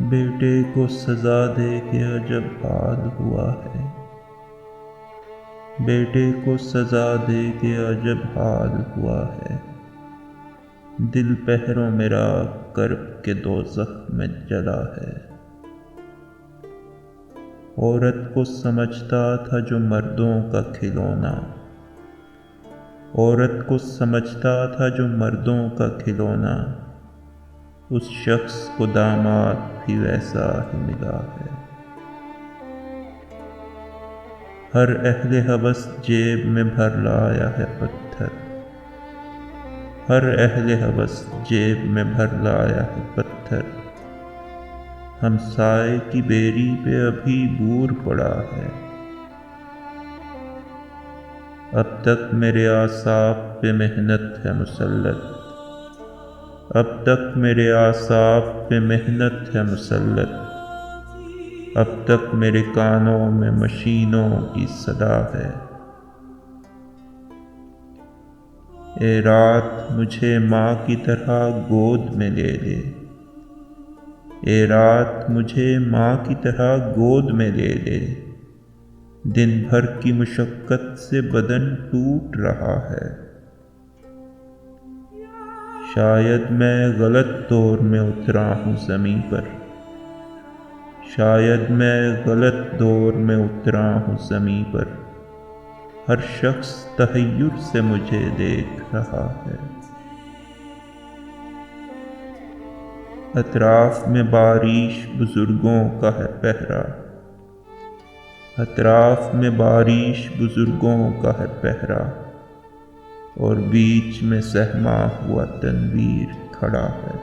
بیٹے کو سزا دے کے عجب حال ہوا ہے، بیٹے کو سزا دے کے عجب حال ہوا ہے، دل پہروں میرا کرب کے دوزخ میں جلا ہے۔ عورت کو سمجھتا تھا جو مردوں کا کھلونا، عورت کو سمجھتا تھا جو مردوں کا کھلونا، اس شخص کو داماد بھی ویسا ہی ملا ہے۔ ہر اہل ہوس جیب میں بھر لایا ہے پتھر، ہر اہل ہوس جیب میں بھر لایا ہے پتھر، ہمسائے کی بیری پہ ابھی بور پڑا ہے۔ اب تک میرے اعصاب پہ محنت ہے مسلط، اب تک میرے اعصاب پہ محنت ہے مسلط، اب تک میرے کانوں میں مشینوں کی صدا ہے۔ اے رات مجھے ماں کی طرح گود میں لے لے، اے رات مجھے ماں کی طرح گود میں لے لے، دن بھر کی مشقت سے بدن ٹوٹ رہا ہے۔ شاید میں غلط دور میں اترا ہوں زمیں پر، شاید میں غلط دور میں اترا ہوں زمیں پر، ہر شخص تحیر سے مجھے دیکھ رہا ہے۔ اطراف میں بارش بزرگوں کا ہے پہرا، اطراف میں بارش بزرگوں کا ہے پہرا، اور بیچ میں سہما ہوا تنویر کھڑا ہے۔